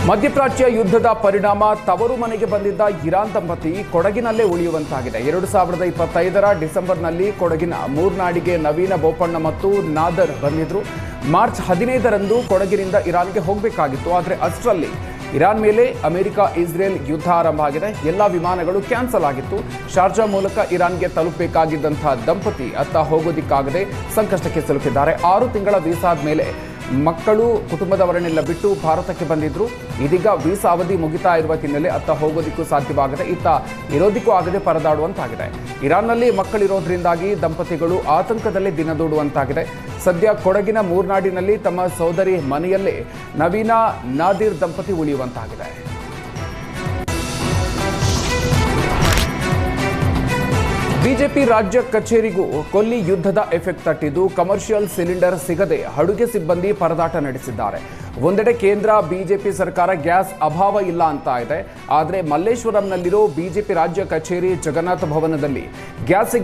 ಮಧ್ಯಪ್ರಾಚ್ಯ ಯುದ್ಧದ ಪರಿಣಾಮ ತವರು ಮನೆಗೆ ಬಂದಿದ್ದ ಇರಾನ್ ದಂಪತಿ ಕೊಡಗಿನಲ್ಲೇ ಉಳಿಯುವಂತಾಗಿದೆ. 2025ರ ಡಿಸೆಂಬರ್ನಲ್ಲಿ ಕೊಡಗಿನ ಮೂರ್ನಾಡಿಗೆ ನವೀನ ಬೋಪಣ್ಣ ಮತ್ತು ನಾದರ್ ಬಂದಿದ್ರು. ಮಾರ್ಚ್ 15ರಂದು ಕೊಡಗಿನಿಂದ ಇರಾನ್ಗೆ ಹೋಗಬೇಕಾಗಿತ್ತು. ಆದರೆ ಅಷ್ಟರಲ್ಲಿ ಇರಾನ್ ಮೇಲೆ ಅಮೆರಿಕ ಇಸ್ರೇಲ್ ಯುದ್ಧ ಆರಂಭ ಆಗಿದೆ. ಎಲ್ಲ ವಿಮಾನಗಳು ಕ್ಯಾನ್ಸಲ್ ಆಗಿತ್ತು. ಶಾರ್ಜಾ ಮೂಲಕ ಇರಾನ್ಗೆ ತಲುಪಬೇಕಾಗಿದ್ದಂತಹ ದಂಪತಿ ಅತ್ತ ಹೋಗೋದಿಕ್ಕಾಗದೆ ಸಂಕಷ್ಟಕ್ಕೆ ಸಿಲುಕಿದ್ದಾರೆ. 6 ತಿಂಗಳ ವೀಸಾದ ಮೇಲೆ ಮಕ್ಕಳು ಕುಟುಂಬದವರನ್ನೆಲ್ಲ ಬಿಟ್ಟು ಭಾರತಕ್ಕೆ ಬಂದಿದ್ರು. ಇದೀಗ ವೀಸಾ ಅವಧಿ ಮುಗಿತಾ ಇರುವ ಹಿನ್ನೆಲೆ ಅತ್ತ ಹೋಗೋದಿಕ್ಕೂ ಸಾಧ್ಯವಾಗದೆ ಇತ್ತ ಇರೋದಿಕ್ಕೂ ಆಗದೆ ಪರದಾಡುವಂತಾಗಿದೆ. ಇರಾನ್ನಲ್ಲಿ ಮಕ್ಕಳಿರೋದ್ರಿಂದಾಗಿ ದಂಪತಿಗಳು ಆತಂಕದಲ್ಲಿ ದಿನದೂಡುವಂತಾಗಿದೆ. ಸದ್ಯ ಕೊಡಗಿನ ಮೂರ್ನಾಡಿನಲ್ಲಿ ತಮ್ಮ ಸೋದರಿ ಮನೆಯಲ್ಲೇ ನವೀನಾ ನಾದಿರ್ ದಂಪತಿ ಉಳಿಯುವಂತಾಗಿದೆ. ಬಿಜೆಪಿ ರಾಜ್ಯ ಕಚೇರಿಗೂ ಕೊಲ್ಲಿ ಯುದ್ಧದ ಎಫೆಕ್ಟ್ ತಟ್ಟಿದ್ದು ಕಮರ್ಷಿಯಲ್ ಸಿಲಿಂಡರ್ ಸಿಗದೆ ಅಡುಗೆ ಸಿಬ್ಬಂದಿ ಪರದಾಟ ನಡೆಸಿದ್ದಾರೆ. ಒಂದೆಡೆ ಕೇಂದ್ರ ಬಿಜೆಪಿ ಸರ್ಕಾರ ಗ್ಯಾಸ್ ಅಭಾವ ಇಲ್ಲ ಅಂತ ಇದೆ. ಆದರೆ ಮಲ್ಲೇಶ್ವರಂನಲ್ಲಿರೋ ಬಿಜೆಪಿ ರಾಜ್ಯ ಕಚೇರಿ ಜಗನ್ನಾಥ ಭವನದಲ್ಲಿ ಗ್ಯಾಸ್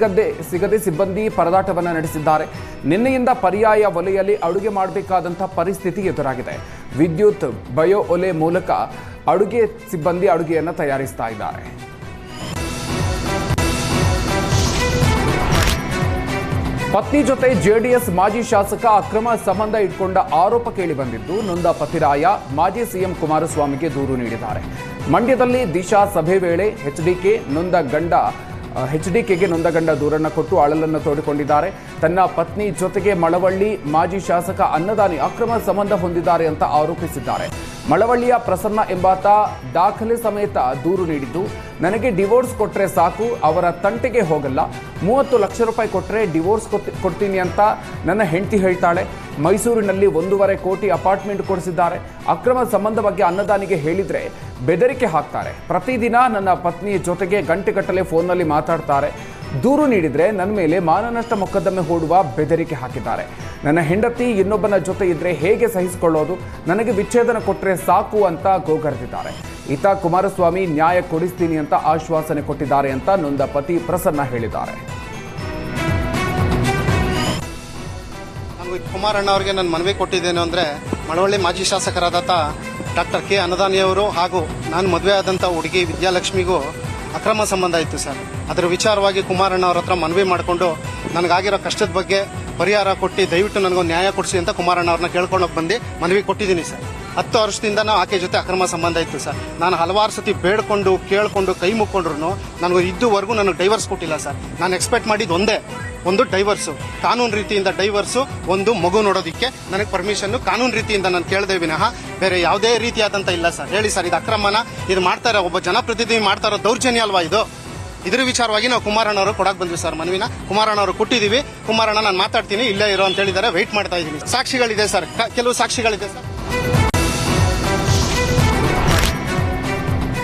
ಸಿಗದೆ ಸಿಬ್ಬಂದಿ ಪರದಾಟವನ್ನು ನಡೆಸಿದ್ದಾರೆ. ನಿನ್ನೆಯಿಂದ ಪರ್ಯಾಯ ಒಲೆಯಲ್ಲಿ ಅಡುಗೆ ಮಾಡಬೇಕಾದಂಥ ಪರಿಸ್ಥಿತಿ ಎದುರಾಗಿದೆ. ವಿದ್ಯುತ್ ಬಯೋ ಒಲೆ ಮೂಲಕ ಅಡುಗೆ ಸಿಬ್ಬಂದಿ ಅಡುಗೆಯನ್ನು ತಯಾರಿಸ್ತಾ ಇದ್ದಾರೆ. ಪತ್ನಿ ಜೊತೆ ಜೆಡಿಎಸ್ ಮಾಜಿ ಶಾಸಕ ಅಕ್ರಮ ಸಂಬಂಧ ಇಟ್ಕೊಂಡ ಆರೋಪ ಕೇಳಿಬಂದಿದ್ದು ನೊಂದ ಪತಿರಾಯ ಮಾಜಿ ಸಿಎಂ ಕುಮಾರಸ್ವಾಮಿಗೆ ದೂರು ನೀಡಿದ್ದಾರೆ. ಮಂಡ್ಯದಲ್ಲಿ ದಿಶಾ ಸಭೆ ವೇಳೆ ಎಚ್ಡಿಕೆಗೆ ನೊಂದ ಗಂಡ ದೂರನ್ನು ಕೊಟ್ಟು ಅಳಲನ್ನು ತೋಡಿಕೊಂಡಿದ್ದಾರೆ. ತನ್ನ ಪತ್ನಿ ಜೊತೆಗೆ ಮಳವಳ್ಳಿ ಮಾಜಿ ಶಾಸಕ ಅನ್ನದಾನಿ ಅಕ್ರಮ ಸಂಬಂಧ ಹೊಂದಿದ್ದಾರೆ ಅಂತ ಆರೋಪಿಸಿದ್ದಾರೆ. ಮಳವಳ್ಳಿಯ ಪ್ರಸನ್ನ ಎಂಬಾತ ದಾಖಲೆ ಸಮೇತ ದೂರು ನೀಡಿದ್ದು, ನನಗೆ ಡಿವೋರ್ಸ್ ಕೊಟ್ಟರೆ ಸಾಕು, ಅವರ ತಂಟೆಗೆ ಹೋಗಲ್ಲ, 30 ಲಕ್ಷ ರೂಪಾಯಿ ಕೊಟ್ಟರೆ ಡಿವೋರ್ಸ್ ಕೊಡ್ತೀನಿ ಅಂತ ನನ್ನ ಹೆಂಡತಿ ಹೇಳ್ತಾಳೆ. ಮೈಸೂರಿನಲ್ಲಿ 1.5 ಕೋಟಿ ಅಪಾರ್ಟ್ಮೆಂಟ್ ಕೊಡಿಸಿದ್ದಾರೆ. ಅಕ್ರಮ ಸಂಬಂಧ ಬಗ್ಗೆ ಅನ್ನದಾನಿಗೆ ಹೇಳಿದರೆ ಬೆದರಿಕೆ ಹಾಕ್ತಾರೆ. ಪ್ರತಿದಿನ ನನ್ನ ಪತ್ನಿ ಜೊತೆಗೆ ಗಂಟೆಗಟ್ಟಲೆ ಫೋನ್ನಲ್ಲಿ ಮಾತಾಡ್ತಾರೆ. ದೂರು ನೀಡಿದರೆ ನನ್ನ ಮೇಲೆ ಮಾನನಷ್ಟ ಮೊಕದ್ದಮೆ ಹೂಡುವ ಬೆದರಿಕೆ ಹಾಕಿದ್ದಾರೆ. ನನ್ನ ಹೆಂಡತಿ ಇನ್ನೊಬ್ಬನ ಜೊತೆ ಇದ್ರೆ ಹೇಗೆ ಸಹಿಸಿಕೊಳ್ಳೋದು, ನನಗೆ ವಿಚ್ಛೇದನ ಕೊಟ್ಟರೆ ಸಾಕು ಅಂತ ಗೋಗರೆದಿದ್ದಾರೆ. ಈತ ಕುಮಾರಸ್ವಾಮಿ ನ್ಯಾಯ ಕೊಡಿಸ್ತೀನಿ ಅಂತ ಆಶ್ವಾಸನೆ ಕೊಟ್ಟಿದ್ದಾರೆ ಅಂತ ನೊಂದ ಪತಿ ಪ್ರಸನ್ನ ಹೇಳಿದ್ದಾರೆ. ಕುಮಾರಣ್ಣ ಅವರಿಗೆ ನಾನು ಮನವಿ ಕೊಟ್ಟಿದ್ದೇನೆ ಅಂದರೆ, ಮಳವಳ್ಳಿ ಮಾಜಿ ಶಾಸಕರಾದ ಡಾಕ್ಟರ್ ಕೆ ಅನ್ನದಾನಿಯವರು ಹಾಗೂ ನಾನು ಮದುವೆ ಆದಂಥ ಹುಡುಗಿ ವಿದ್ಯಾಲಕ್ಷ್ಮಿಗೂ ಅಕ್ರಮ ಸಂಬಂಧ ಇತ್ತು ಸರ್. ಅದರ ವಿಚಾರವಾಗಿ ಕುಮಾರಣ್ಣ ಅವ್ರ ಹತ್ರ ಮನವಿ ಮಾಡಿಕೊಂಡು ನನಗಾಗಿರೋ ಕಷ್ಟದ ಬಗ್ಗೆ ಪರಿಹಾರ ಕೊಟ್ಟು ದಯವಿಟ್ಟು ನನಗೊಂದು ನ್ಯಾಯ ಕೊಡಿಸಿ ಅಂತ ಕುಮಾರಣ್ಣ ಅವ್ರನ್ನ ಕೇಳ್ಕೊಂಡೋಗಿ ಬಂದು ಮನವಿ ಕೊಟ್ಟಿದ್ದೀನಿ ಸರ್. 10 ವರ್ಷದಿಂದ ಆಕೆ ಜೊತೆ ಅಕ್ರಮ ಸಂಬಂಧ ಇತ್ತು ಸರ್. ನಾನು ಹಲವಾರು ಸತಿ ಬೇಡ್ಕೊಂಡು ಕೇಳ್ಕೊಂಡು ಕೈ ಮುಕ್ಕೊಂಡ್ರು ನನಗೆ ಇದುವರೆಗೂ ನನಗೆ ಡೈವರ್ಸ್ ಕೊಟ್ಟಿಲ್ಲ ಸರ್. ನಾನು ಎಕ್ಸ್ಪೆಕ್ಟ್ ಮಾಡಿದ್ದು ಒಂದು ಡೈವರ್ಸು, ಕಾನೂನು ರೀತಿಯಿಂದ ಡೈವರ್ಸು, ಒಂದು ಮಗು ನೋಡೋದಕ್ಕೆ ನನಗೆ ಪರ್ಮಿಷನ್ ಕಾನೂನು ರೀತಿಯಿಂದ ನಾನು ಕೇಳದೆ ವಿನಃ ಬೇರೆ ಯಾವುದೇ ರೀತಿಯಾದಂತ ಇಲ್ಲ ಸರ್. ಹೇಳಿ ಸರ್, ಇದು ಅಕ್ರಮನ? ಇದು ಮಾಡ್ತಾರೆ ಒಬ್ಬ ಜನಪ್ರತಿನಿಧಿ ಮಾಡ್ತಾರೋ ದೌರ್ಜನ್ಯ ಅಲ್ವಾ ಇದು? ಇದ್ರ ವಿಚಾರವಾಗಿ ನಾವು ಕುಮಾರಣ್ಣವರು ಕೊಡಕ್ ಬಂದ್ವಿ ಸರ್ ಮನವಿನ. ಕುಮಾರಣ್ಣವರು ಕೊಟ್ಟಿದ್ದೀವಿ. ಕುಮಾರಣ್ಣ ನಾನು ಮಾತಾಡ್ತೀನಿ, ಇಲ್ಲೇ ಇರೋ ಅಂತ ಹೇಳಿದ್ದಾರೆ. ವೆಯ್ಟ್ ಮಾಡ್ತಾ ಇದ್ದೀನಿ. ಸಾಕ್ಷಿಗಳಿದೆ ಸರ್, ಕೆಲವು ಸಾಕ್ಷಿಗಳಿದೆ ಸರ್.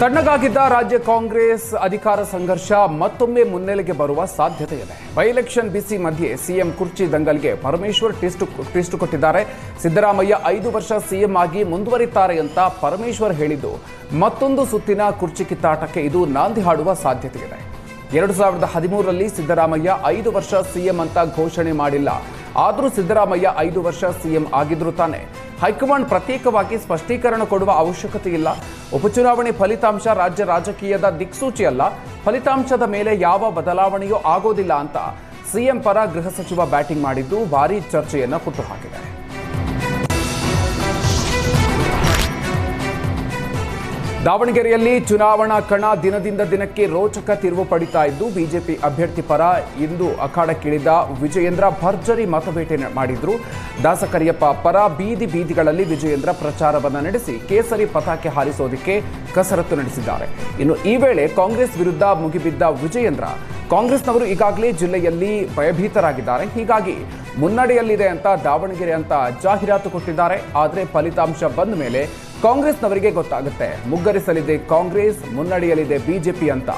ತಣ್ಣಗಾಗಿದ್ದ ರಾಜ್ಯ ಕಾಂಗ್ರೆಸ್ ಅಧಿಕಾರ ಸಂಘರ್ಷ ಮತ್ತೊಮ್ಮೆ ಮುನ್ನೆಲೆಗೆ ಬರುವ ಸಾಧ್ಯತೆ ಇದೆ. ಬೈ ಎಲೆಕ್ಷನ್ ಬಿಸಿ ಮಧ್ಯೆ ಸಿಎಂ ಕುರ್ಚಿ ದಂಗಲ್ಗೆ ಪರಮೇಶ್ವರ್ ಟ್ವಿಸ್ಟ್ ಕೊಟ್ಟಿದ್ದಾರೆ. ಸಿದ್ದರಾಮಯ್ಯ 5 ವರ್ಷ ಸಿಎಂ ಆಗಿ ಮುಂದುವರಿತಾರೆ ಅಂತ ಪರಮೇಶ್ವರ್ ಹೇಳಿದ್ದು ಮತ್ತೊಂದು ಸುತ್ತಿನ ಕುರ್ಚಿ ಕಿತ್ತಾಟಕ್ಕೆ ಇದು ನಾಂದಿ ಹಾಡುವ ಸಾಧ್ಯತೆ ಇದೆ. 2013ರಲ್ಲಿ ಸಿದ್ದರಾಮಯ್ಯ 5 ವರ್ಷ ಸಿಎಂ ಅಂತ ಘೋಷಣೆ ಮಾಡಿಲ್ಲ. ಆದರೂ ಸಿದ್ದರಾಮಯ್ಯ 5 ವರ್ಷ ಸಿಎಂ ಆಗಿದ್ರು ತಾನೆ. ಹೈಕಮಾಂಡ್ ಪ್ರತ್ಯೇಕವಾಗಿ ಸ್ಪಷ್ಟೀಕರಣ ಕೊಡುವ ಅವಶ್ಯಕತೆ ಇಲ್ಲ. ಉಪಚುನಾವಣೆ ಫಲಿತಾಂಶ ರಾಜ್ಯ ರಾಜಕೀಯದ ದಿಕ್ಸೂಚಿ ಅಲ್ಲ. ಫಲಿತಾಂಶದ ಮೇಲೆ ಯಾವ ಬದಲಾವಣೆಯೂ ಆಗೋದಿಲ್ಲ ಅಂತ ಸಿಎಂ ಪರ ಗೃಹ ಸಚಿವ ಬ್ಯಾಟಿಂಗ್ ಮಾಡಿದ್ದು ಭಾರೀ ಚರ್ಚೆಯನ್ನು ಹುಟ್ಟುಹಾಕಿದೆ. ದಾವಣಗೆರೆಯಲ್ಲಿ ಚುನಾವಣಾ ಕಣ ದಿನದಿಂದ ದಿನಕ್ಕೆ ರೋಚಕ ತಿರುವು ಪಡಿತಾ ಇದ್ದು ಬಿಜೆಪಿ ಅಭ್ಯರ್ಥಿ ಪರ ಇಂದು ಅಖಾಡಕ್ಕಿಳಿದ ವಿಜಯೇಂದ್ರ ಭರ್ಜರಿ ಮತಬೇಟೆ ಮಾಡಿದ್ರು. ದಾಸಕರಿಯಪ್ಪ ಪರ ಬೀದಿಗಳಲ್ಲಿ ವಿಜಯೇಂದ್ರ ಪ್ರಚಾರವನ್ನು ನಡೆಸಿ ಕೇಸರಿ ಪತಾಕೆ ಹಾರಿಸೋದಕ್ಕೆ ಕಸರತ್ತು ನಡೆಸಿದ್ದಾರೆ. ಇನ್ನು ಈ ವೇಳೆ ಕಾಂಗ್ರೆಸ್ ವಿರುದ್ಧ ಮುಗಿಬಿದ್ದ ವಿಜಯೇಂದ್ರ, ಕಾಂಗ್ರೆಸ್ನವರು ಈಗಾಗಲೇ ಜಿಲ್ಲೆಯಲ್ಲಿ ಭಯಭೀತರಾಗಿದ್ದಾರೆ, ಹೀಗಾಗಿ ಮುನ್ನಡೆಯಲ್ಲಿದೆ ಅಂತ ದಾವಣಗೆರೆ ಅಂತ ಜಾಹೀರಾತು ಕೊಟ್ಟಿದ್ದಾರೆ. ಆದರೆ ಫಲಿತಾಂಶ ಬಂದ ಮೇಲೆ ಕಾಂಗ್ರೆಸ್ನವರಿಗೆ ಗೊತ್ತಾಗುತ್ತೆ, ಮುಗ್ಗರಿಸಲಿದೆ ಕಾಂಗ್ರೆಸ್, ಮುನ್ನಡೆಯಲಿದೆ ಬಿಜೆಪಿ ಅಂತ.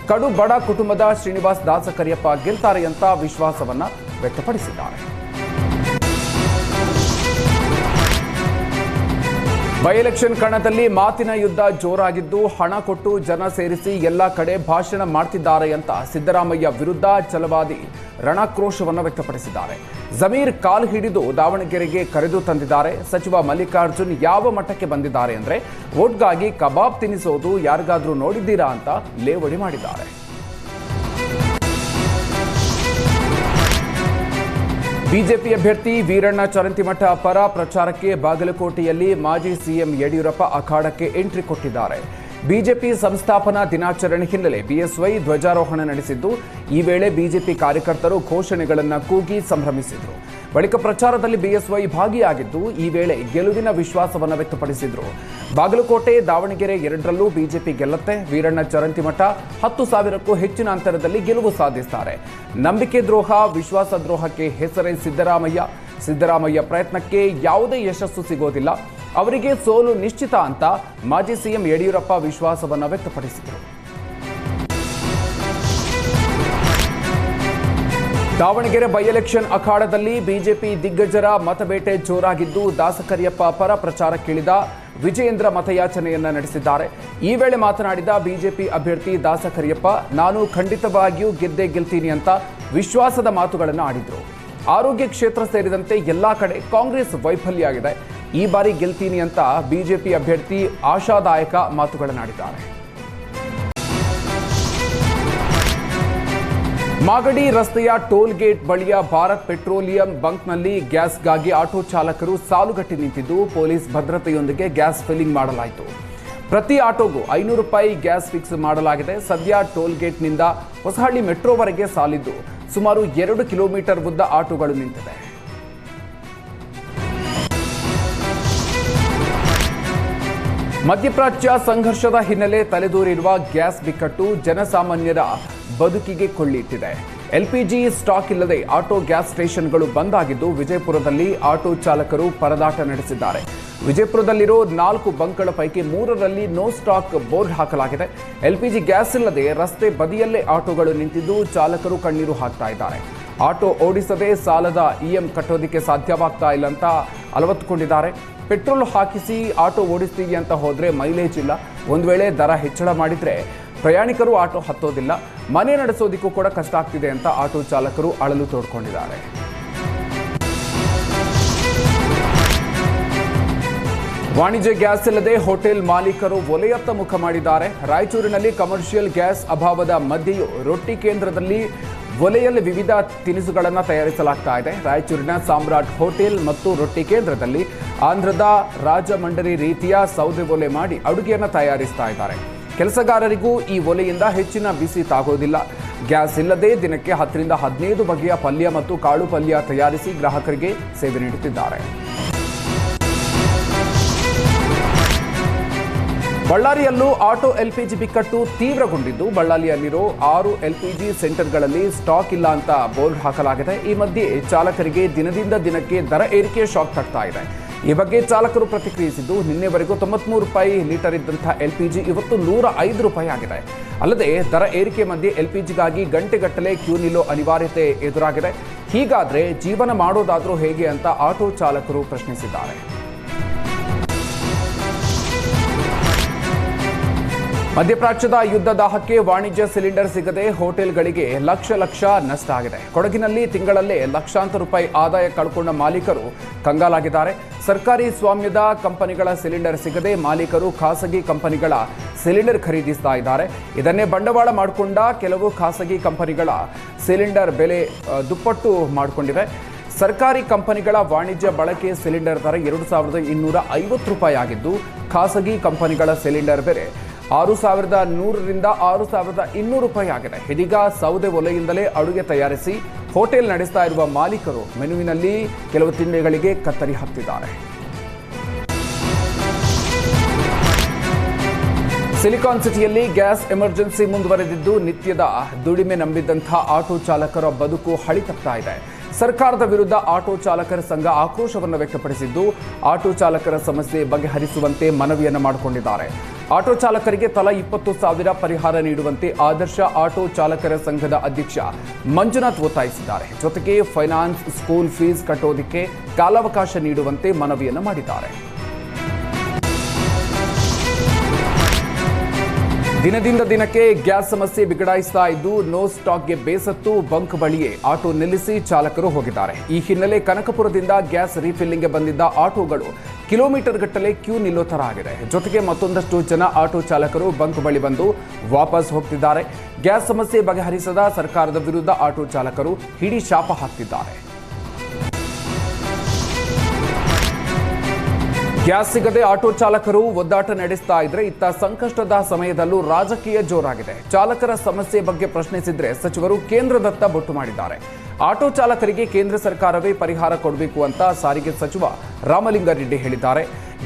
ಕಡು ಬಡ ಕುಟುಂಬದ ಶ್ರೀನಿವಾಸ್ ದಾಸಕರಿಯಪ್ಪ ಗೆಲ್ತಾರೆ ಅಂತ ವಿಶ್ವಾಸವನ್ನ ವ್ಯಕ್ತಪಡಿಸಿದ್ದಾರೆ. ಬೈ ಎಲೆಕ್ಷನ್ ಕಣದಲ್ಲಿ ಮಾತಿನ ಯುದ್ಧ ಜೋರಾಗಿದ್ದು ಹಣ ಕೊಟ್ಟು ಜನ ಸೇರಿಸಿ ಎಲ್ಲ ಕಡೆ ಭಾಷಣ ಮಾಡ್ತಿದ್ದಾರೆ ಅಂತ ಸಿದ್ದರಾಮಯ್ಯ ವಿರುದ್ಧ ಛಲವಾದಿ ರಣಾಕ್ರೋಶವನ್ನು ವ್ಯಕ್ತಪಡಿಸಿದ್ದಾರೆ. ಜಮೀರ್ ಕಾಲ್ ಹಿಡಿದು ದಾವಣಗೆರೆಗೆ ಕರೆದು ತಂದಿದ್ದಾರೆ. ಸಚಿವ ಮಲ್ಲಿಕಾರ್ಜುನ್ ಯಾವ ಮಟ್ಟಕ್ಕೆ ಬಂದಿದ್ದಾರೆ ಅಂದ್ರೆ ವೋಟ್ಗಾಗಿ ಕಬಾಬ್ ತಿನ್ನಿಸೋದು ಯಾರಿಗಾದ್ರೂ ನೋಡಿದ್ದೀರಾ ಅಂತ ಲೇವಡಿ ಮಾಡಿದ್ದಾರೆ. ಬಿಜೆಪಿ ಅಭ್ಯರ್ಥಿ ವೀರಣ್ಣ ಚರಂತಿಮಠ ಪರ ಪ್ರಚಾರಕ್ಕೆ ಬಾಗಲಕೋಟೆಯಲ್ಲಿ ಮಾಜಿ ಸಿಎಂ ಯಡಿಯೂರಪ್ಪ ಅಖಾಡಕ್ಕೆ ಎಂಟ್ರಿ ಕೊಟ್ಟಿದ್ದಾರೆ. ಬಿಜೆಪಿ ಸಂಸ್ಥಾಪನಾ ದಿನಾಚರಣೆ ಹಿನ್ನೆಲೆ ಬಿಎಸ್ವೈ ಧ್ವಜಾರೋಹಣ ನಡೆಸಿದ್ದು, ಈ ವೇಳೆ ಬಿಜೆಪಿ ಕಾರ್ಯಕರ್ತರು ಘೋಷಣೆಗಳನ್ನು ಕೂಗಿ ಸಂಭ್ರಮಿಸಿದರು. ಬಳಿಕ ಪ್ರಚಾರದಲ್ಲಿ ಬಿಎಸ್ವೈ ಭಾಗಿಯಾಗಿದ್ದು, ಈ ವೇಳೆ ಗೆಲುವಿನ ವಿಶ್ವಾಸವನ್ನು ವ್ಯಕ್ತಪಡಿಸಿದರು. ಬಾಗಲಕೋಟೆ, ದಾವಣಗೆರೆ ಎರಡರಲ್ಲೂ ಬಿಜೆಪಿ ಗೆಲ್ಲುತ್ತೆ. ವೀರಣ್ಣ ಚರಂತಿಮಠ 10,000ಕ್ಕೂ ಹೆಚ್ಚಿನ ಅಂತರದಲ್ಲಿ ಗೆಲುವು ಸಾಧಿಸುತ್ತಾರೆ. ನಂಬಿಕೆ ದ್ರೋಹ, ವಿಶ್ವಾಸ ದ್ರೋಹಕ್ಕೆ ಹೆಸರೇ ಸಿದ್ದರಾಮಯ್ಯ ಪ್ರಯತ್ನಕ್ಕೆ ಯಾವುದೇ ಯಶಸ್ಸು ಸಿಗೋದಿಲ್ಲ. ಅವರಿಗೆ ಸೋಲು ನಿಶ್ಚಿತ ಅಂತ ಮಾಜಿ ಸಿಎಂ ಯಡಿಯೂರಪ್ಪ ವಿಶ್ವಾಸವನ್ನು ವ್ಯಕ್ತಪಡಿಸಿದರು. ದಾವಣಗೆರೆ ಬೈ ಎಲೆಕ್ಷನ್ ಅಖಾಡದಲ್ಲಿ ಬಿಜೆಪಿ ದಿಗ್ಗಜರ ಮತಬೇಟೆ ಜೋರಾಗಿದ್ದು, ದಾಸಕರಿಯಪ್ಪ ಪರ ಪ್ರಚಾರಕ್ಕಿಳಿದ ವಿಜಯೇಂದ್ರ ಮತಯಾಚನೆಯನ್ನ ನಡೆಸಿದ್ದಾರೆ. ಈ ವೇಳೆ ಮಾತನಾಡಿದ ಬಿಜೆಪಿ ಅಭ್ಯರ್ಥಿ ದಾಸಕರಿಯಪ್ಪ, ನಾನು ಖಂಡಿತವಾಗಿಯೂ ಗೆದ್ದೇ ಗೆಲ್ತೀನಿ ಅಂತ ವಿಶ್ವಾಸದ ಮಾತುಗಳನ್ನು ಆಡಿದರು. ಆರೋಗ್ಯ ಕ್ಷೇತ್ರ ಸೇರಿದಂತೆ ಎಲ್ಲಾ ಕಡೆ ಕಾಂಗ್ರೆಸ್ ವೈಫಲ್ಯ ಆಗಿದೆ. ಈ ಬಾರಿ ಗೆಲ್ತೀನಿ ಅಂತ ಬಿಜೆಪಿ ಅಭ್ಯರ್ಥಿ ಆಶಾದಾಯಕ ಮಾತುಗಳನ್ನಾಡಿದ್ದಾರೆ. ಮಾಗಡಿ ರಸ್ತೆಯ ಟೋಲ್ ಗೇಟ್ ಬಳಿಯ ಭಾರತ್ ಪೆಟ್ರೋಲಿಯಂ ಬಂಕ್ನಲ್ಲಿ ಗ್ಯಾಸ್ಗಾಗಿ ಆಟೋ ಚಾಲಕರು ಸಾಲುಗಟ್ಟಿ ನಿಂತಿದ್ದು, ಪೊಲೀಸ್ ಭದ್ರತೆಯೊಂದಿಗೆ ಗ್ಯಾಸ್ ಫಿಲ್ಲಿಂಗ್ ಮಾಡಲಾಯಿತು. ಪ್ರತಿ ಆಟೋಗೂ ₹500 ಗ್ಯಾಸ್ ಫಿಕ್ಸ್ ಮಾಡಲಾಗಿದೆ. ಸದ್ಯ ಟೋಲ್ ಗೇಟ್ನಿಂದ ಹೊಸಹಳ್ಳಿ ಮೆಟ್ರೋವರೆಗೆ ಸಾಲಿದ್ದು, ಸುಮಾರು 2 ಕಿಲೋಮೀಟರ್ ಉದ್ದ ಆಟೋಗಳು ನಿಂತಿವೆ. ಮಧ್ಯಪ್ರಾಚ್ಯ ಸಂಘರ್ಷದ ಹಿನ್ನೆಲೆ ತಲೆದೋರಿರುವ ಗ್ಯಾಸ್ ಬಿಕ್ಕಟ್ಟು ಜನಸಾಮಾನ್ಯರ ಬದುಕಿಗೆ ಕೊಳ್ಳಿಟ್ಟಿದೆ. ಎಲ್ಪಿಜಿ ಸ್ಟಾಕ್ ಇಲ್ಲದೆ ಆಟೋ ಗ್ಯಾಸ್ ಸ್ಟೇಷನ್ಗಳು ಬಂದ್ ಆಗಿದ್ದು, ವಿಜಯಪುರದಲ್ಲಿ ಆಟೋ ಚಾಲಕರು ಪರದಾಟ ನಡೆಸಿದ್ದಾರೆ. ವಿಜಯಪುರದಲ್ಲಿರೋ 4 ಬಂಕ್ಗಳ ಪೈಕಿ 3ರಲ್ಲಿ ನೋ ಸ್ಟಾಕ್ ಬೋರ್ಡ್ ಹಾಕಲಾಗಿದೆ. ಎಲ್ಪಿಜಿ ಗ್ಯಾಸ್ ಇಲ್ಲದೆ ರಸ್ತೆ ಬದಿಯಲ್ಲೇ ಆಟೋಗಳು ನಿಂತಿದ್ದು, ಚಾಲಕರು ಕಣ್ಣೀರು ಹಾಕ್ತಾ ಇದ್ದಾರೆ. ಆಟೋ ಓಡಿಸದೆ ಸಾಲದ ಇಎಂ ಕಟ್ಟೋದಕ್ಕೆ ಸಾಧ್ಯವಾಗ್ತಾ ಇಲ್ಲ ಅಂತ ಅಲವತ್ತುಕೊಂಡಿದ್ದಾರೆ. ಪೆಟ್ರೋಲ್ ಹಾಕಿಸಿ ಆಟೋ ಓಡಿಸ್ತೀವಿ ಅಂತ ಹೋದ್ರೆ ಮೈಲೇಜ್ ಇಲ್ಲ. ಒಂದು ವೇಳೆ ದರ ಹೆಚ್ಚಳ ಮಾಡಿದ್ರೆ ಪ್ರಯಾಣಿಕರು ಆಟೋ ಹತ್ತೋದಿಲ್ಲ. ಮನೆ ನಡೆಸೋದಕ್ಕೂ ಕೂಡ ಕಷ್ಟ ಆಗ್ತಿದೆ ಅಂತ ಆಟೋ ಚಾಲಕರು ಅಳಲು ತೋಡ್ಕೊಂಡಿದ್ದಾರೆ. ವಾಣಿಜ್ಯ ಗ್ಯಾಸ್ ಇಲ್ಲದೆ ಹೋಟೆಲ್ ಮಾಲೀಕರು ಒಲೆಯತ್ತ ಮುಖ ಮಾಡಿದ್ದಾರೆ. ರಾಯಚೂರಿನಲ್ಲಿ ಕಮರ್ಷಿಯಲ್ ಗ್ಯಾಸ್ ಅಭಾವದ ಮಧ್ಯೆಯೂ ರೊಟ್ಟಿ ಕೇಂದ್ರದಲ್ಲಿ ಒಲೆಯಲ್ಲಿ ವಿವಿಧ ತಿನಿಸುಗಳನ್ನು ತಯಾರಿಸಲಾಗ್ತಾ ಇದೆ. ರಾಯಚೂರಿನ ಸಾಮ್ರಾಟ್ ಹೋಟೆಲ್ ಮತ್ತು ರೊಟ್ಟಿ ಕೇಂದ್ರದಲ್ಲಿ ಆಂಧ್ರದ ರಾಜಮಂಡರಿ ರೀತಿಯ ಸೌದೆ ಒಲೆ ಮಾಡಿ ಅಡುಗೆಯನ್ನು ತಯಾರಿಸ್ತಾ ಇದ್ದಾರೆ. ಕೆಲಸಗಾರರಿಗೂ ಈ ಒಲೆಯಿಂದ ಹೆಚ್ಚಿನ ಬಿಸಿ ತಾಗೋದಿಲ್ಲ. ಗ್ಯಾಸ್ ಇಲ್ಲದೆ ದಿನಕ್ಕೆ 10 ರಿಂದ 15 ಬಗೆಯ ಪಲ್ಯ ಮತ್ತು ಕಾಳು ಪಲ್ಯ ತಯಾರಿಸಿ ಗ್ರಾಹಕರಿಗೆ ಸೇವೆ ನೀಡುತ್ತಿದ್ದಾರೆ. ಬಳ್ಳಾರಿಯಲ್ಲೂ ಆಟೋ ಎಲ್ಪಿಜಿ ಬಿಕ್ಕಟ್ಟು ತೀವ್ರಗೊಂಡಿದ್ದು, ಬಳ್ಳಾರಿಯಲ್ಲಿರೋ 6 ಎಲ್ಪಿಜಿ ಸೆಂಟರ್ಗಳಲ್ಲಿ ಸ್ಟಾಕ್ ಇಲ್ಲ ಅಂತ ಬೋರ್ಡ್ ಹಾಕಲಾಗಿದೆ. ಈ ಮಧ್ಯೆ ಚಾಲಕರಿಗೆ ದಿನದಿಂದ ದಿನಕ್ಕೆ ದರ ಏರಿಕೆ ಶಾಕ್ ತಗ್ತಾ ಇದೆ. ಈ ಬಗ್ಗೆ ಚಾಲಕರು ಪ್ರತಿಕ್ರಿಯಿಸಿದ್ದು, ನಿನ್ನೆವರೆಗೂ ₹93 ಲೀಟರ್ ಇದ್ದಂತಹ ಎಲ್ಪಿಜಿ ಇವತ್ತು ₹105 ಆಗಿದೆ. ಅಲ್ಲದೆ ದರ ಏರಿಕೆ ಮಧ್ಯೆ ಎಲ್ಪಿಜಿಗಾಗಿ ಗಂಟೆಗಟ್ಟಲೆ ಕ್ಯೂ ನಿಲ್ಲೋ ಅನಿವಾರ್ಯತೆ ಎದುರಾಗಿದೆ. ಹೀಗಾದ್ರೆ ಜೀವನ ಮಾಡೋದಾದ್ರೂ ಹೇಗೆ ಅಂತ ಆಟೋ ಚಾಲಕರು ಪ್ರಶ್ನಿಸಿದ್ದಾರೆ. ಮಧ್ಯಪ್ರಾಚ್ಯದ ಯುದ್ಧ ದಾಹಕ್ಕೆ ವಾಣಿಜ್ಯ ಸಿಲಿಂಡರ್ ಸಿಗದೆ ಹೋಟೆಲ್ಗಳಿಗೆ ಲಕ್ಷ ನಷ್ಟ ಆಗಿದೆ. ಕೊಡಗಿನಲ್ಲಿ ತಿಂಗಳಲ್ಲೇ ಲಕ್ಷಾಂತರ ರೂಪಾಯಿ ಆದಾಯ ಕಳ್ಕೊಂಡ ಮಾಲೀಕರು ಕಂಗಾಲಾಗಿದ್ದಾರೆ. ಸರ್ಕಾರಿ ಸ್ವಾಮ್ಯದ ಕಂಪನಿಗಳ ಸಿಲಿಂಡರ್ ಸಿಗದೆ ಮಾಲೀಕರು ಖಾಸಗಿ ಕಂಪನಿಗಳ ಸಿಲಿಂಡರ್ ಖರೀದಿಸ್ತಾ ಇದ್ದಾರೆ. ಇದನ್ನೇ ಬಂಡವಾಳ ಮಾಡಿಕೊಂಡ ಕೆಲವು ಖಾಸಗಿ ಕಂಪನಿಗಳ ಸಿಲಿಂಡರ್ ಬೆಲೆ ದುಪ್ಪಟ್ಟು ಮಾಡಿಕೊಂಡಿವೆ. ಸರ್ಕಾರಿ ಕಂಪನಿಗಳ ವಾಣಿಜ್ಯ ಬಳಕೆ ಸಿಲಿಂಡರ್ ದರ ₹2,250 ಆಗಿದ್ದು, ಖಾಸಗಿ ಕಂಪನಿಗಳ ಸಿಲಿಂಡರ್ ಬೆಲೆ ₹6,100 ರಿಂದ ₹6,200 ಆಗಿದೆ. ಇದೀಗ ಸೌದೆ ಒಲೆಯಿಂದಲೇ ಅಡುಗೆ ತಯಾರಿಸಿ ಹೋಟೆಲ್ ನಡೆಸ್ತಾ ಇರುವ ಮಾಲೀಕರು ಮೆನುವಿನಲ್ಲಿ ಕೆಲವು ತಿಂಡಿಗಳಿಗೆ ಕತ್ತರಿ ಹಾಕ್ತಿದ್ದಾರೆ. ಸಿಲಿಕಾನ್ ಸಿಟಿಯಲ್ಲಿ ಗ್ಯಾಸ್ ಎಮರ್ಜೆನ್ಸಿ ಮುಂದುವರೆದಿದ್ದು, ನಿತ್ಯದ ದುಡಿಮೆ ನಂಬಿದ್ದಂಥ ಆಟೋ ಚಾಲಕರ ಬದುಕು ಹಳಿತಪ್ತಾ ಇದೆ. ಸರ್ಕಾರದ ವಿರುದ್ಧ ಆಟೋ ಚಾಲಕರ ಸಂಘ ಆಕ್ರೋಶವನ್ನು ವ್ಯಕ್ತಪಡಿಸಿದ್ದು, ಆಟೋ ಚಾಲಕರ ಸಮಸ್ಯೆ ಬಗೆಹರಿಸುವಂತೆ ಮನವಿಯನ್ನು ಮಾಡಿಕೊಂಡಿದ್ದಾರೆ. ಆಟೋ ಚಾಲಕರಿಗೆ ತಲಾ 20,000 ಪರಿಹಾರ ನೀಡುವಂತೆ ಆದರ್ಶ ಆಟೋ ಚಾಲಕರ ಸಂಘದ ಅಧ್ಯಕ್ಷ ಮಂಜುನಾಥ್ ಒತ್ತಾಯಿಸಿದ್ದಾರೆ. ಜೊತೆಗೆ ಫೈನಾನ್ಸ್, ಸ್ಕೂಲ್ ಫೀಸ್ ಕಟ್ಟೋದಕ್ಕೆ ಕಾಲಾವಕಾಶ ನೀಡುವಂತೆ ಮನವಿಯನ್ನು ಮಾಡಿದ್ದಾರೆ. ದಿನದಿಂದ ದಿನಕ್ಕೆ ಗ್ಯಾಸ್ ಸಮಸ್ಯೆ ಬಿಗಡಾಯಿಸ್ತಾ ಇದ್ದು ನೋ ಸ್ಟಾಕ್ಗೆ ಬೇಸತ್ತು ಬಂಕ್ ಬಳಿಯೇ ಆಟೋ ನಿಲ್ಲಿಸಿ ಚಾಲಕರು ಹೋಗಿದ್ದಾರೆ. ಈ ಹಿನ್ನೆಲೆ ಕನಕಪುರದಿಂದ ಗ್ಯಾಸ್ ರೀಫಿಲ್ಲಿಂಗ್ಗೆ ಬಂದಿದ್ದ ಆಟೋಗಳು ಕಿಲೋಮೀಟರ್ ಗಟ್ಟಲೆ ಕ್ಯೂ ನಿಲ್ಲೋ ತರ ಆಗಿದೆ. ಜೊತೆಗೆ ಮತ್ತೊಂದಷ್ಟು ಜನ ಆಟೋ ಚಾಲಕರು ಬಂಕ್ ಬಳಿ ಬಂದು ವಾಪಸ್ ಹೋಗ್ತಿದ್ದಾರೆ. ಗ್ಯಾಸ್ ಸಮಸ್ಯೆ ಬಗೆಹರಿಸದ ಸರ್ಕಾರದ ವಿರುದ್ಧ ಆಟೋ ಚಾಲಕರು ಹಿಡಿ ಶಾಪ ಹಾಕ್ತಿದ್ದಾರೆ. ಗ್ಯಾಸ್ ಸಿಗದೆ ಆಟೋ ಚಾಲಕರು ಒದ್ದಾಟ ನಡೆಸ್ತಾ ಇದ್ರೆ ಇತ್ತ ಸಂಕಷ್ಟದ ಸಮಯದಲ್ಲೂ ರಾಜಕೀಯ ಜೋರಾಗಿದೆ. ಚಾಲಕರ ಸಮಸ್ಯೆ ಬಗ್ಗೆ ಪ್ರಶ್ನಿಸಿದ್ರೆ ಸಚಿವರು ಕೇಂದ್ರದತ್ತ ಬೊಟ್ಟು ಮಾಡಿದ್ದಾರೆ. ಆಟೋ ಚಾಲಕರಿಗೆ ಕೇಂದ್ರ ಸರ್ಕಾರವೇ ಪರಿಹಾರ ಕೊಡಬೇಕು ಅಂತ ಸಾರಿಗೆ ಸಚಿವ ರಾಮಲಿಂಗಾರೆಡ್ಡಿ ಹೇಳಿದ್ದಾರೆ.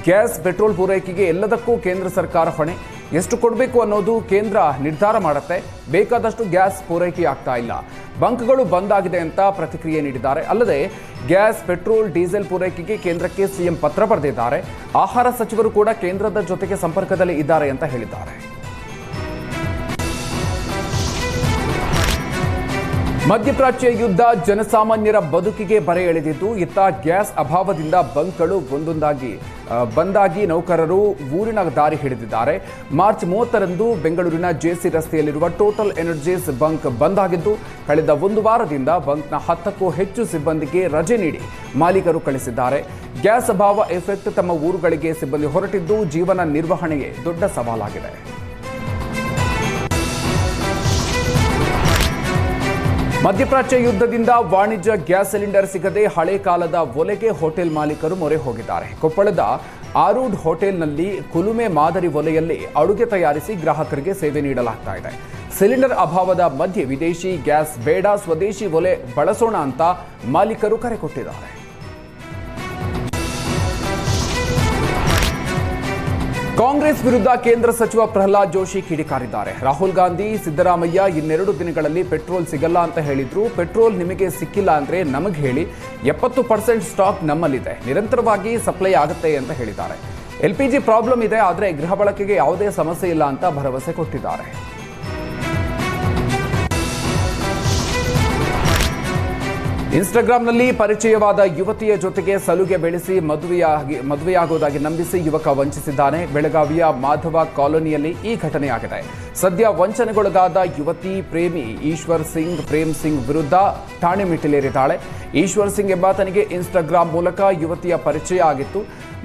ಗ್ಯಾಸ್ ಪೆಟ್ರೋಲ್ ಪೂರೈಕೆಗೆ ಎಲ್ಲದಕ್ಕೂ ಕೇಂದ್ರ ಸರ್ಕಾರ ಹೊಣೆ. ಎಷ್ಟು ಕೊಡಬೇಕು ಅನ್ನೋದು ಕೇಂದ್ರ ನಿರ್ಧಾರ ಮಾಡುತ್ತೆ. ಬೇಕಾದಷ್ಟು ಗ್ಯಾಸ್ ಪೂರೈಕೆ ಆಗ್ತಾ ಇಲ್ಲ, ಬಂಕ್ಗಳು ಬಂದ್ ಆಗಿದೆ ಅಂತ ಪ್ರತಿಕ್ರಿಯೆ ನೀಡಿದ್ದಾರೆ. ಅಲ್ಲದೆ ಗ್ಯಾಸ್ ಪೆಟ್ರೋಲ್ ಡೀಸೆಲ್ ಪೂರೈಕೆಗೆ ಕೇಂದ್ರಕ್ಕೆ ಸಿಎಂ ಪತ್ರ ಬರೆದಿದ್ದಾರೆ. ಆಹಾರ ಸಚಿವರು ಕೂಡ ಕೇಂದ್ರದ ಜೊತೆಗೆ ಸಂಪರ್ಕದಲ್ಲಿ ಇದ್ದಾರೆ ಅಂತ ಹೇಳಿದ್ದಾರೆ. ಮಧ್ಯಪ್ರಾಚ್ಯ ಯುದ್ಧ ಜನಸಾಮಾನ್ಯರ ಬದುಕಿಗೆ ಬರೆ ಎಳೆದಿದ್ದು, ಇತ್ತ ಗ್ಯಾಸ್ ಅಭಾವದಿಂದ ಬಂಕ್ಗಳು ಬಂದಾಗಿ ನೌಕರರು ಊರಿನ ದಾರಿ ಹಿಡಿದಿದ್ದಾರೆ. ಮಾರ್ಚ್ 30ರಂದು ಬೆಂಗಳೂರಿನ ಜೆಸಿ ರಸ್ತೆಯಲ್ಲಿರುವ ಟೋಟಲ್ ಎನರ್ಜೀಸ್ ಬಂಕ್ ಬಂದ್ ಆಗಿದ್ದು, ಕಳೆದ ಒಂದು ವಾರದಿಂದ ಬಂಕ್ನ 10ಕ್ಕೂ ಹೆಚ್ಚು ಸಿಬ್ಬಂದಿಗೆ ರಜೆ ನೀಡಿ ಮಾಲೀಕರು ಕಳಿಸಿದ್ದಾರೆ. ಗ್ಯಾಸ್ ಅಭಾವ ಎಫೆಕ್ಟ್ ತಮ್ಮ ಊರುಗಳಿಗೆ ಸಿಬ್ಬಂದಿ ಹೊರಟಿದ್ದು ಜೀವನ ನಿರ್ವಹಣೆಗೆ ದೊಡ್ಡ ಸವಾಲಾಗಿದೆ. ಮಧ್ಯಪ್ರಾಚ್ಯ ಯುದ್ಧದಿಂದ ವಾಣಿಜ್ಯ ಗ್ಯಾಸ್ ಸಿಲಿಂಡರ್ ಸಿಗದೆ ಹಳೆ ಕಾಲದ ಒಲೆಗೆ ಹೋಟೆಲ್ ಮಾಲೀಕರು ಮೊರೆ ಹೋಗಿದ್ದಾರೆ. ಕೊಪ್ಪಳದ ಆರೂಢ್ ಹೋಟೆಲ್ನಲ್ಲಿ ಕುಲುಮೆ ಮಾದರಿ ಒಲೆಯಲ್ಲಿ ಅಡುಗೆ ತಯಾರಿಸಿ ಗ್ರಾಹಕರಿಗೆ ಸೇವೆ ನೀಡಲಾಗ್ತಾ ಇದೆ. ಸಿಲಿಂಡರ್ ಅಭಾವದ ಮಧ್ಯೆ ವಿದೇಶಿ ಗ್ಯಾಸ್ ಬೇಡ, ಸ್ವದೇಶಿ ಒಲೆ ಬಳಸೋಣ ಅಂತ ಮಾಲೀಕರು ಕರೆ ಕೊಟ್ಟಿದ್ದಾರೆ. ಕಾಂಗ್ರೆಸ್ ವಿರುದ್ಧ ಕೇಂದ್ರ ಸಚಿವ ಪ್ರಹ್ಲಾದ್ ಜೋಶಿ ಕಿಡಿಕಾರಿದ್ದಾರೆ. ರಾಹುಲ್ ಗಾಂಧಿ, ಸಿದ್ದರಾಮಯ್ಯ ಇನ್ನೆರಡು ದಿನಗಳಲ್ಲಿ ಪೆಟ್ರೋಲ್ ಸಿಗಲ್ಲ ಅಂತ ಹೇಳಿದ್ರು. ಪೆಟ್ರೋಲ್ ನಿಮಗೆ ಸಿಕ್ಕಿಲ್ಲ ಅಂದ್ರೆ ನಮಗೆ ಹೇಳಿ, 70% ಸ್ಟಾಕ್ ನಮ್ಮಲ್ಲಿದೆ, ನಿರಂತರವಾಗಿ ಸಪ್ಲೈ ಆಗುತ್ತೆ ಅಂತ ಹೇಳಿದ್ದಾರೆ. LPG ಪ್ರಾಬ್ಲಮ್ ಇದೆ, ಆದರೆ ಗೃಹ ಬಳಕೆಗೆ ಯಾವುದೇ ಸಮಸ್ಯೆ ಇಲ್ಲ ಅಂತ ಭರವಸೆ ಕೊಟ್ಟಿದ್ದಾರೆ. ಇನ್ಸ್ಟಾಗ್ರಾಂನಲ್ಲಿ ಪರಿಚಯವಾದ ಯುವತಿಯ ಜೊತೆಗೆ ಸಲುಗೆ ಬೆಳೆಸಿ ಮದುವೆಯಾಗುವುದಾಗಿ ನಂಬಿಸಿ ಯುವಕ ವಂಚಿಸಿದ್ದಾನೆ. ಬೆಳಗಾವಿಯ ಮಾಧವ ಕಾಲೋನಿಯಲ್ಲಿ ಈ ಘಟನೆಯಾಗಿದೆ. ಸದ್ಯ ವಂಚನೆಗೊಳಗಾದ ಯುವತಿ ಪ್ರೇಮಿ ಈಶ್ವರ್ ಸಿಂಗ್ ಪ್ರೇಮ್ ಸಿಂಗ್ ವಿರುದ್ಧ ಠಾಣೆ ಮೆಟ್ಟಿಲೇರಿದ್ದಾಳೆ. ಈಶ್ವರ್ ಸಿಂಗ್ ಎಂಬಾತನಿಗೆ ಇನ್ಸ್ಟಾಗ್ರಾಂ ಮೂಲಕ ಯುವತಿಯ ಪರಿಚಯ ಆಗಿತ್ತು.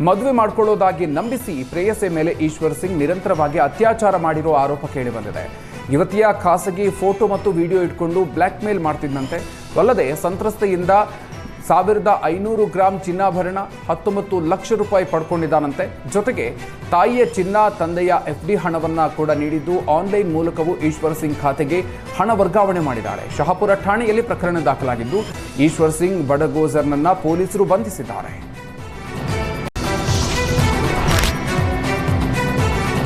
ಮದುವೆ ಮಾಡಿಕೊಳ್ಳೋದಾಗಿ ನಂಬಿಸಿ ಪ್ರೇಯಸೆ ಮೇಲೆ ಈಶ್ವರ್ ಸಿಂಗ್ ನಿರಂತರವಾಗಿ ಅತ್ಯಾಚಾರ ಮಾಡಿರುವ ಆರೋಪ ಕೇಳಿಬಂದಿದೆ. ಯುವತಿಯ ಖಾಸಗಿ ಫೋಟೋ ಮತ್ತು ವಿಡಿಯೋ ಇಟ್ಕೊಂಡು ಬ್ಲ್ಯಾಕ್ ಮೇಲ್ ಮಾಡ್ತಿದ್ದಂತೆ. ಅಲ್ಲದೆ ಸಂತ್ರಸ್ತೆಯಿಂದ 1500 ಗ್ರಾಂ ಚಿನ್ನಾಭರಣ, 19 ಲಕ್ಷ ರೂಪಾಯಿ ಪಡ್ಕೊಂಡಿದ್ದಾನಂತೆ. ಜೊತೆಗೆ ತಾಯಿಯ ಚಿನ್ನ, ತಂದೆಯ FD ಹಣವನ್ನ ಕೂಡ ನೀಡಿದ್ದು, ಆನ್ಲೈನ್ ಮೂಲಕವೂ ಈಶ್ವರ್ ಸಿಂಗ್ ಖಾತೆಗೆ ಹಣ ವರ್ಗಾವಣೆ ಮಾಡಿದ್ದಾರೆ. ಶಹಾಪುರ ಠಾಣೆಯಲ್ಲಿ ಪ್ರಕರಣ ದಾಖಲಾಗಿದ್ದು, ಈಶ್ವರ್ ಸಿಂಗ್ ಬಡಗೋಜರ್ನನ್ನ ಪೊಲೀಸರು ಬಂಧಿಸಿದ್ದಾರೆ.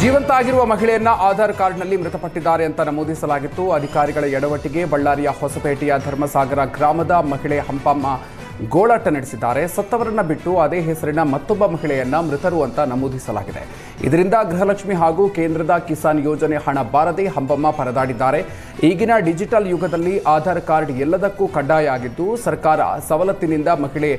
ಜೀವಂತ ಆಗಿರುವ ಮಹಿಳೆಯನ್ನ ಆಧಾರ್ ಕಾರ್ಡ್ನಲ್ಲಿ ಮೃತಪಟ್ಟಿದ್ದಾರೆ ಅಂತ ನಮೂದಿಸಲಾಗಿತ್ತು. ಅಧಿಕಾರಿಗಳ ಎಡವಟ್ಟಿಗೆ ಬಳ್ಳಾರಿಯ ಹೊಸಪೇಟೆಯ ಧರ್ಮಸಾಗರ ಗ್ರಾಮದ ಮಹಿಳೆ ಹಂಪಮ್ಮ ಗೋಳಾಟ ನಡೆಸಿದ್ದಾರೆ. ಸತ್ತವರನ್ನ ಬಿಟ್ಟು ಅದೇ ಹೆಸರಿನ ಮತ್ತೊಬ್ಬ ಮಹಿಳೆಯನ್ನ ಮೃತರು ಅಂತ ನಮೂದಿಸಲಾಗಿದೆ. ಇದರಿಂದ ಗೃಹಲಕ್ಷ್ಮಿ ಹಾಗೂ ಕೇಂದ್ರದ ಕಿಸಾನ್ ಯೋಜನೆ ಹಣ ಬಾರದೆ ಹಂಪಮ್ಮ ಪರದಾಡಿದ್ದಾರೆ. ಈಗಿನ ಡಿಜಿಟಲ್ ಯುಗದಲ್ಲಿ ಆಧಾರ್ ಕಾರ್ಡ್ ಎಲ್ಲದಕ್ಕೂ ಕಡ್ಡಾಯ ಆಗಿದ್ದು, ಸರ್ಕಾರ ಸವಲತ್ತಿನಿಂದ ಮಹಿಳೆ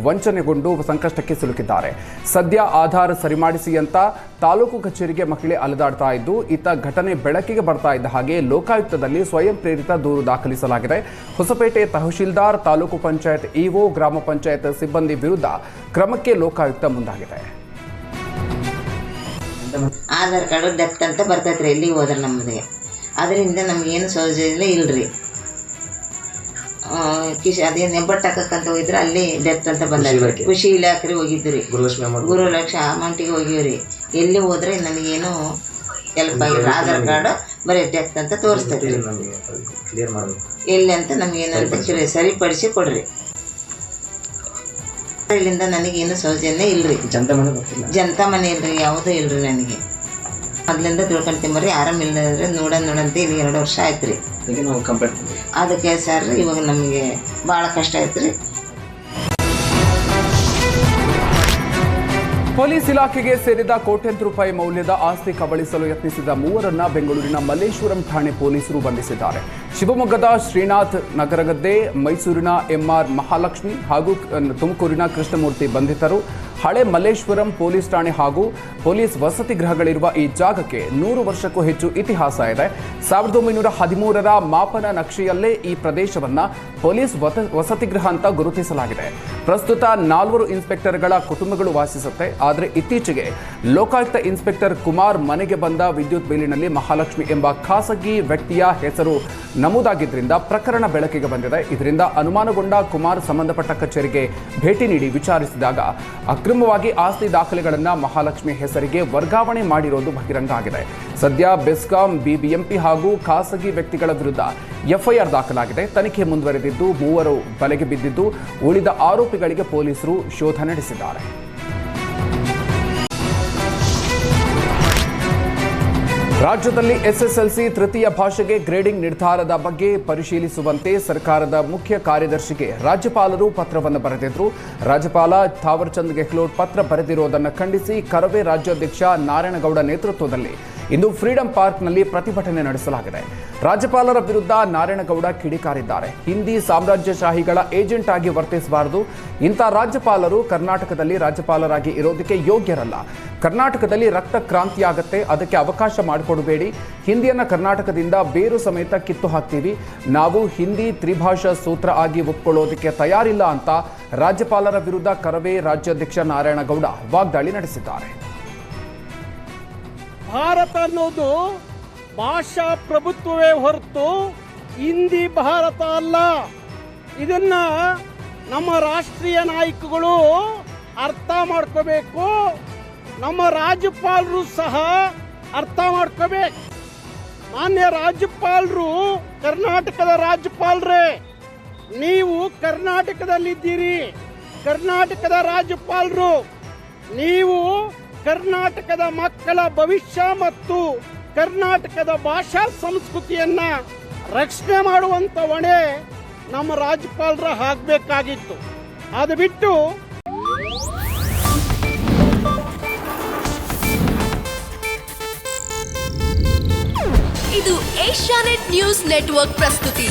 ವಂಚನೆಗೊಂಡು ಸಂಕಷ್ಟಕ್ಕೆ ಸಿಲುಕಿದ್ದಾರೆ. ಸದ್ಯ ಆಧಾರ್ ಸರಿಮಾಡಿಸಿ ಅಂತ ತಾಲೂಕು ಕಚೇರಿಗೆ ಮಹಿಳೆ ಅಲೆದಾಡ್ತಾ ಇದ್ದು, ಇತ್ತ ಘಟನೆ ಬೆಳಕಿಗೆ ಬರ್ತಾ ಇದ್ದ ಹಾಗೆ ಲೋಕಾಯುಕ್ತದಲ್ಲಿ ಸ್ವಯಂ ಪ್ರೇರಿತ ದೂರು ದಾಖಲಿಸಲಾಗಿದೆ. ಹೊಸಪೇಟೆ ತಹಶೀಲ್ದಾರ್, ತಾಲೂಕು ಪಂಚಾಯತ್ ಇಒ, ಗ್ರಾಮ ಪಂಚಾಯತ್ ಸಿಬ್ಬಂದಿ ವಿರುದ್ಧ ಕ್ರಮಕ್ಕೆ ಲೋಕಾಯುಕ್ತ ಮುಂದಾಗಿದೆ. ಆಧಾರ್ ಕಾರ್ಡ್ ಡೆತ್ ಅಂತ ಬರ್ತೈತ್ರಿ ಎಲ್ಲಿಗೆ ಹೋದ್ರೆ ನಮಗೆ, ಅದರಿಂದ ನಮಗೇನು ಸೌಲಭ್ಯ ಇಲ್ರಿ. ಅದೇನು ನೆಬ್ಬಟ್ಟು ಹಾಕಕ್ಕಂತ ಹೋಗಿದ್ರೆ ಅಲ್ಲಿ ಡೆತ್ ಅಂತ ಬಂದೈತಿ. ಕೃಷಿ ಇಲಾಖೆ ಹೋಗಿದ್ರಿ, ಗುರುಲಕ್ಷ ಅಮೌಂಟಿಗೆ ಹೋಗಿವ್ರಿ. ಎಲ್ಲಿ ಹೋದ್ರೆ ನನಗೇನು ಹೆಲ್ಪ್ ಆಗಿಲ್ಲ. ಆಧಾರ್ ಕಾರ್ಡ್ ಬರೀ ಡೆತ್ ಅಂತ ತೋರಿಸ್ತೈತಿ. ಎಲ್ಲಿ ಅಂತ ನಮಗೇನಂತ ಸರಿಪಡಿಸಿ ಕೊಡ್ರಿ. ಇಲ್ಲಿಂದ ನನಗೇನು ಸೌಜನ್ಯ ಇಲ್ರಿ. ಜನತಾ ಮನೆ ಇಲ್ರಿ, ಯಾವುದೂ ಇಲ್ರಿ. ನನಗೆ ಮೊದಲಿಂದ ತಿಳ್ಕೊಂತೀವಿ, ಆರಾಮಿಲ್ಲದ್ರೆ ನೋಡಂತ ಇಲ್ಲಿ 2 ವರ್ಷ ಆಯ್ತು ರೀ. ಅದಕ್ಕೆ ಸರ್ ಇವಾಗ ನಮಗೆ ಭಾಳ ಕಷ್ಟ ಆಯ್ತು ರೀ. ಪೊಲೀಸ್ ಇಲಾಖೆಗೆ ಸೇರಿದ ಕೋಟ್ಯಂತರ ರೂಪಾಯಿ ಮೌಲ್ಯದ ಆಸ್ತಿ ಕಬಳಿಸಲು ಯತ್ನಿಸಿದ 3ರನ್ನ ಬೆಂಗಳೂರಿನ ಮಲ್ಲೇಶ್ವರಂ ಠಾಣೆ ಪೊಲೀಸರು ಬಂಧಿಸಿದ್ದಾರೆ. ಶಿವಮೊಗ್ಗದ ಶ್ರೀನಾಥ್ ನಗರಗದ್ದೆ, ಮೈಸೂರಿನ MR ಮಹಾಲಕ್ಷ್ಮಿ ಹಾಗೂ ತುಮಕೂರಿನ ಕೃಷ್ಣಮೂರ್ತಿ ಬಂಧಿತರು. ಹಳೆ ಮಲ್ಲೇಶ್ವರಂ ಪೊಲೀಸ್ ಠಾಣೆ ಹಾಗೂ ಪೊಲೀಸ್ ವಸತಿ ಗೃಹಗಳಿರುವ ಈ ಜಾಗಕ್ಕೆ 100 ವರ್ಷಕ್ಕೂ ಹೆಚ್ಚು ಇತಿಹಾಸ ಇದೆ. 1913ರ ಮಾಪನ ನಕ್ಷೆಯಲ್ಲೇ ಈ ಪ್ರದೇಶವನ್ನ ಪೊಲೀಸ್ ವಸತಿ ಗೃಹ ಅಂತ ಗುರುತಿಸಲಾಗಿದೆ. ಪ್ರಸ್ತುತ 4 ಇನ್ಸ್ಪೆಕ್ಟರ್ಗಳ ಕುಟುಂಬಗಳು ವಾಸಿಸುತ್ತೆ. ಆದರೆ ಇತ್ತೀಚೆಗೆ ಲೋಕಾಯುಕ್ತ ಇನ್ಸ್ಪೆಕ್ಟರ್ ಕುಮಾರ್ ಮನೆಗೆ ಬಂದ ವಿದ್ಯುತ್ ಬಿಲ್ಲಿನಲ್ಲಿ ಮಹಾಲಕ್ಷ್ಮಿ ಎಂಬ ಖಾಸಗಿ ವ್ಯಕ್ತಿಯ ಹೆಸರು ನಮೂದಾಗಿದ್ದರಿಂದ ಪ್ರಕರಣ ಬೆಳಕಿಗೆ ಬಂದಿದೆ. ಇದರಿಂದ ಅನುಮಾನಗೊಂಡ ಕುಮಾರ್ ಸಂಬಂಧಪಟ್ಟ ಕಚೇರಿಗೆ ಭೇಟಿ ನೀಡಿ ವಿಚಾರಿಸಿದಾಗ ಅಕ್ರಮವಾಗಿ ಆಸ್ತಿ ದಾಖಲೆಗಳನ್ನು ಮಹಾಲಕ್ಷ್ಮಿ ಹೆಸರಿಗೆ ವರ್ಗಾವಣೆ ಮಾಡಿರೋದು ಬಹಿರಂಗ ಆಗಿದೆ. ಸದ್ಯ ಬೆಸ್ಕಾಂ, ಬಿಬಿಎಂಪಿ ಹಾಗೂ ಖಾಸಗಿ ವ್ಯಕ್ತಿಗಳ ವಿರುದ್ಧ ಎಫ್ಐಆರ್ ದಾಖಲಾಗಿದೆ. ತನಿಖೆ ಮುಂದುವರೆದಿದ್ದು 3 ಬಲೆಗೆ ಬಿದ್ದಿದ್ದು ಉಳಿದ ಆರೋಪಿಗಳಿಗೆ ಪೊಲೀಸರು ಶೋಧ ನಡೆಸಿದ್ದಾರೆ. ರಾಜ್ಯದಲ್ಲಿ ಎಸ್ಎಸ್ಎಲ್ಸಿ ತೃತೀಯ ಭಾಷೆಗೆ ಗ್ರೇಡಿಂಗ್ ನಿರ್ಧಾರದ ಬಗ್ಗೆ ಪರಿಶೀಲಿಸುವಂತೆ ಸರ್ಕಾರದ ಮುಖ್ಯ ಕಾರ್ಯದರ್ಶಿಗೆ ರಾಜ್ಯಪಾಲರು ಪತ್ರವನ್ನು ಬರೆದಿದ್ರು. ರಾಜ್ಯಪಾಲ ಥಾವರ್ಚಂದ್ ಗೆಹ್ಲೋಟ್ ಪತ್ರ ಬರೆದಿರುವುದನ್ನು ಖಂಡಿಸಿ ಕರವೇ ರಾಜ್ಯಾಧ್ಯಕ್ಷ ನಾರಾಯಣಗೌಡ ನೇತೃತ್ವದಲ್ಲಿ ಇಂದು ಫ್ರೀಡಂ ಪಾರ್ಕ್ನಲ್ಲಿ ಪ್ರತಿಭಟನೆ ನಡೆಸಲಾಗಿದೆ. ರಾಜ್ಯಪಾಲರ ವಿರುದ್ಧ ನಾರಾಯಣಗೌಡ ಕಿಡಿಕಾರಿದ್ದಾರೆ. ಹಿಂದಿ ಸಾಮ್ರಾಜ್ಯಶಾಹಿಗಳ ಏಜೆಂಟ್ ಆಗಿ ವರ್ತಿಸಬಾರದು. ಇಂಥ ರಾಜ್ಯಪಾಲರು ಕರ್ನಾಟಕದಲ್ಲಿ ರಾಜ್ಯಪಾಲರಾಗಿ ಇರೋದಕ್ಕೆ ಯೋಗ್ಯರಲ್ಲ. ಕರ್ನಾಟಕದಲ್ಲಿ ರಕ್ತ ಕ್ರಾಂತಿಯಾಗತ್ತೆ, ಅದಕ್ಕೆ ಅವಕಾಶ ಮಾಡಿಕೊಡಬೇಡಿ. ಹಿಂದಿಯನ್ನ ಕರ್ನಾಟಕದಿಂದ ಬೇರು ಸಮೇತ ಕಿತ್ತು ಹಾಕ್ತೀವಿ. ನಾವು ಹಿಂದಿ ತ್ರಿಭಾಷಾ ಸೂತ್ರ ಆಗಿ ಒಪ್ಕೊಳ್ಳೋದಕ್ಕೆ ತಯಾರಿಲ್ಲ ಅಂತ ರಾಜ್ಯಪಾಲರ ವಿರುದ್ಧ ಕರವೇ ರಾಜ್ಯಾಧ್ಯಕ್ಷ ನಾರಾಯಣಗೌಡ ವಾಗ್ದಾಳಿ ನಡೆಸಿದ್ದಾರೆ. ಭಾರತ ಅನ್ನೋದು ಭಾಷಾ ಪ್ರಭುತ್ವವೇ ಹೊರತು ಹಿಂದಿ ಭಾರತ ಅಲ್ಲ. ಇದನ್ನ ನಮ್ಮ ರಾಷ್ಟ್ರೀಯ ನಾಯಕಗಳು ಅರ್ಥ ಮಾಡ್ಕೋಬೇಕು. ನಮ್ಮ ರಾಜ್ಯಪಾಲರು ಸಹ ಅರ್ಥ ಮಾಡ್ಕೋಬೇಕು. ಮಾನ್ಯ ರಾಜ್ಯಪಾಲರು ಕರ್ನಾಟಕದ ರಾಜ್ಯಪಾಲರೇ. ನೀವು ಕರ್ನಾಟಕದಲ್ಲಿದ್ದೀರಿ, ಕರ್ನಾಟಕದ ರಾಜ್ಯಪಾಲರು. ನೀವು ಕರ್ನಾಟಕದ ಮಕ್ಕಳ ಭವಿಷ್ಯ ಮತ್ತು ಕರ್ನಾಟಕದ ಭಾಷಾ ಸಂಸ್ಕೃತಿಯನ್ನ ರಕ್ಷಣೆ ಮಾಡುವಂತ ಹೊಣೆ ನಮ್ಮ ರಾಜ್ಯಪಾಲರ ಆಗಬೇಕಾಗಿತ್ತು. ಅದು ಬಿಟ್ಟು ಇದು ಏಷ್ಯಾನೆಟ್ ನ್ಯೂಸ್ ನೆಟ್ವರ್ಕ್ ಪ್ರಸ್ತುತಿ.